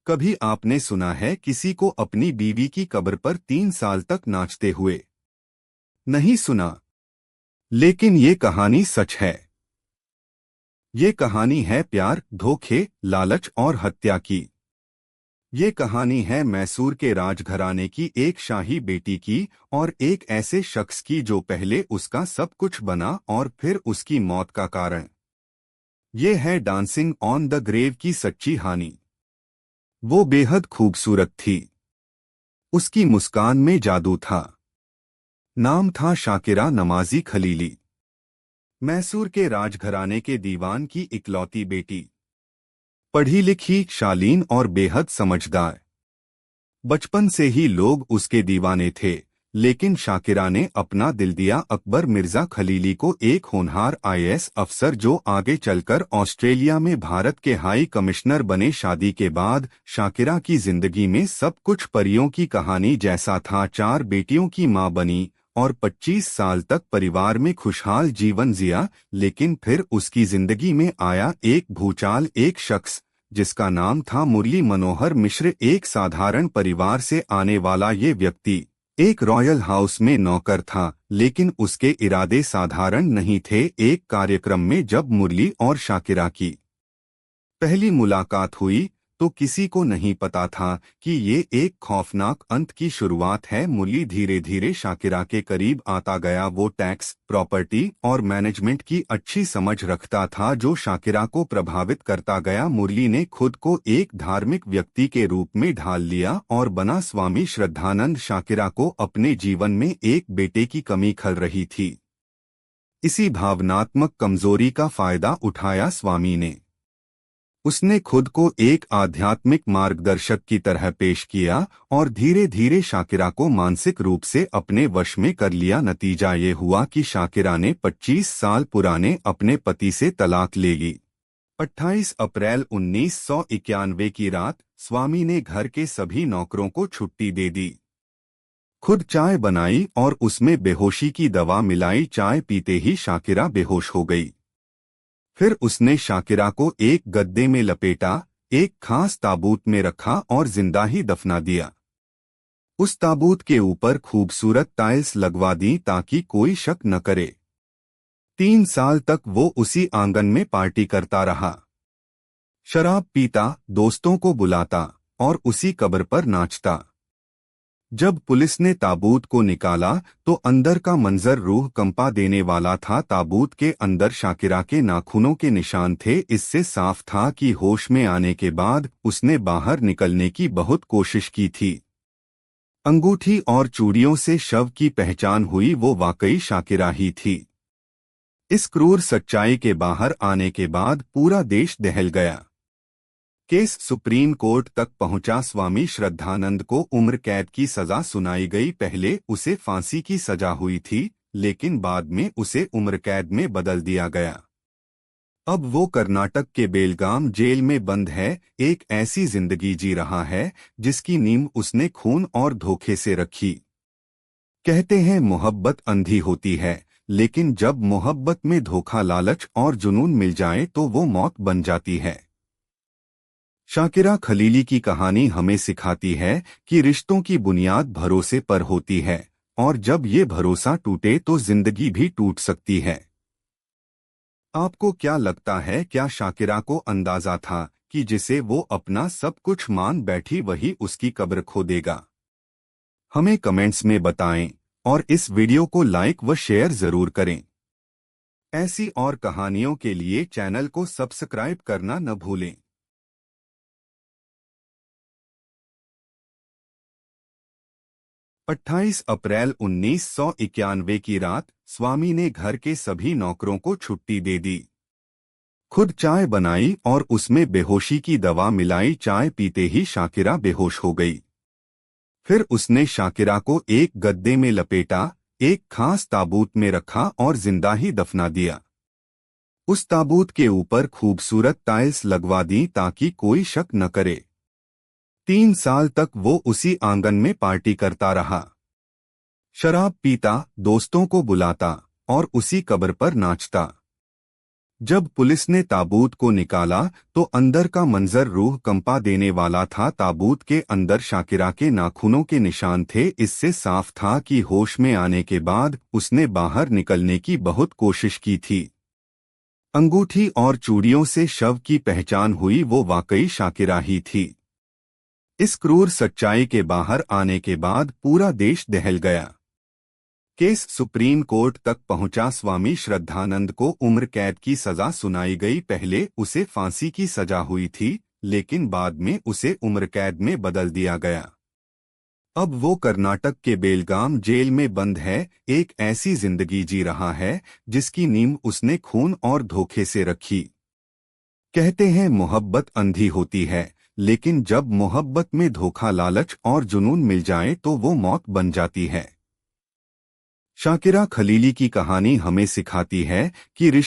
कभी आपने सुना है किसी को अपनी बीवी की कब्र पर 3 साल तक नाचते हुए? नहीं सुना। लेकिन ये कहानी सच है। ये कहानी है प्यार, धोखे, लालच और हत्या की। ये कहानी है मैसूर के राजघराने की एक शाही बेटी की और एक ऐसे शख्स की जो पहले उसका सब कुछ बना और फिर उसकी मौत का कारण। ये है डांसिंग ऑन द ग्रेव की सच्ची कहानी। वो बेहद खूबसूरत थी। उसकी मुस्कान में जादू था। नाम था शाकिरा नमाजी खलीली। मैसूर के राजघराने के दीवान की इकलौती बेटी। पढ़ी लिखी, शालीन और बेहद समझदार। बचपन से ही लोग उसके दीवाने थे, लेकिन शाकिरा ने अपना दिल दिया अकबर मिर्जा खलीली को, एक होनहार आईएएस अफसर जो आगे चलकर ऑस्ट्रेलिया में भारत के हाई कमिश्नर बने। शादी के बाद शाकिरा की जिंदगी में सब कुछ परियों की कहानी जैसा था। 4 बेटियों की मां बनी और 25 साल तक परिवार में खुशहाल जीवन जिया। लेकिन फिर उसकी जिंदगी में आया एक भूचाल। एक शख्स जिसका नाम था मुरली मनोहर मिश्र। एक साधारण परिवार से आने वाला ये व्यक्ति एक रॉयल हाउस में नौकर था, लेकिन उसके इरादे साधारण नहीं थे। एक कार्यक्रम में जब मुरली और शाकिरा की पहली मुलाकात हुई तो किसी को नहीं पता था कि ये एक खौफनाक अंत की शुरुआत है। मुरली धीरे धीरे शाकिरा के करीब आता गया। वो टैक्स, प्रॉपर्टी और मैनेजमेंट की अच्छी समझ रखता था, जो शाकिरा को प्रभावित करता गया। मुरली ने खुद को एक धार्मिक व्यक्ति के रूप में ढाल लिया और बना स्वामी श्रद्धानंद। शाकिरा को अपने जीवन में एक बेटे की कमी खल रही थी। इसी भावनात्मक कमजोरी का फायदा उठाया स्वामी ने। उसने खुद को एक आध्यात्मिक मार्गदर्शक की तरह पेश किया और धीरे धीरे शाकिरा को मानसिक रूप से अपने वश में कर लिया। नतीजा ये हुआ कि शाकिरा ने 25 साल पुराने अपने पति से तलाक ले ली। 28 अप्रैल 1991 की रात स्वामी ने घर के सभी नौकरों को छुट्टी दे दी। खुद चाय बनाई और उसमें बेहोशी की दवा मिलाई। चाय पीते ही शाकिरा बेहोश हो गई। फिर उसने शाकिरा को एक गद्दे में लपेटा, एक खास ताबूत में रखा और जिंदा ही दफना दिया। उस ताबूत के ऊपर खूबसूरत टाइल्स लगवा दी ताकि कोई शक न करे। 3 साल तक वो उसी आंगन में पार्टी करता रहा, शराब पीता, दोस्तों को बुलाता और उसी कब्र पर नाचता। जब पुलिस ने ताबूत को निकाला तो अंदर का मंजर रूह कंपा देने वाला था। ताबूत के अंदर शाकिरा के नाखूनों के निशान थे। इससे साफ था कि होश में आने के बाद उसने बाहर निकलने की बहुत कोशिश की थी। अंगूठी और चूड़ियों से शव की पहचान हुई। वो वाकई शाकिरा ही थी। इस क्रूर सच्चाई के बाहर आने के बाद पूरा देश दहल गया। केस सुप्रीम कोर्ट तक पहुंचा। स्वामी श्रद्धानंद को उम्र कैद की सजा सुनाई गई। पहले उसे फांसी की सजा हुई थी, लेकिन बाद में उसे उम्र कैद में बदल दिया गया। अब वो कर्नाटक के बेलगाम जेल में बंद है। एक ऐसी जिंदगी जी रहा है जिसकी नींव उसने खून और धोखे से रखी। कहते हैं मोहब्बत अंधी होती है, लेकिन जब मोहब्बत में धोखा, लालच और जुनून मिल जाए तो वो मौत बन जाती है। शाकिरा खलीली की कहानी हमें सिखाती है कि रिश्तों की बुनियाद भरोसे पर होती है, और जब ये भरोसा टूटे तो जिंदगी भी टूट सकती है। आपको क्या लगता है, क्या शाकिरा को अंदाजा था कि जिसे वो अपना सब कुछ मान बैठी वही उसकी कब्र खो देगा? हमें कमेंट्स में बताएं और इस वीडियो को लाइक व शेयर जरूर करें। ऐसी और कहानियों के लिए चैनल को सब्सक्राइब करना न भूलें। 28 अप्रैल 1991 की रात स्वामी ने घर के सभी नौकरों को छुट्टी दे दी। खुद चाय बनाई और उसमें बेहोशी की दवा मिलाई। चाय पीते ही शाकिरा बेहोश हो गई। फिर उसने शाकिरा को एक गद्दे में लपेटा, एक खास ताबूत में रखा और जिंदा ही दफना दिया। उस ताबूत के ऊपर खूबसूरत टाइल्स लगवा दी ताकि कोई शक न करे। 3 साल तक वो उसी आंगन में पार्टी करता रहा, शराब पीता, दोस्तों को बुलाता और उसी कब्र पर नाचता। जब पुलिस ने ताबूत को निकाला तो अंदर का मंजर रूह कंपा देने वाला था। ताबूत के अंदर शाकिरा के नाखूनों के निशान थे। इससे साफ था कि होश में आने के बाद उसने बाहर निकलने की बहुत कोशिश की थी। अंगूठी और चूड़ियों से शव की पहचान हुई, वो वाकई शाकिरा ही थी। इस क्रूर सच्चाई के बाहर आने के बाद पूरा देश दहल गया। केस सुप्रीम कोर्ट तक पहुंचा। स्वामी श्रद्धानंद को उम्र कैद की सजा सुनाई गई। पहले उसे फांसी की सजा हुई थी, लेकिन बाद में उसे उम्र कैद में बदल दिया गया। अब वो कर्नाटक के बेलगाम जेल में बंद है, एक ऐसी जिंदगी जी रहा है जिसकी नींव उसने खून और धोखे से रखी। कहते हैं मोहब्बत अंधी होती है, लेकिन जब मोहब्बत में धोखा, लालच और जुनून मिल जाए तो वो मौत बन जाती है। शाकिरा खलीली की कहानी हमें सिखाती है कि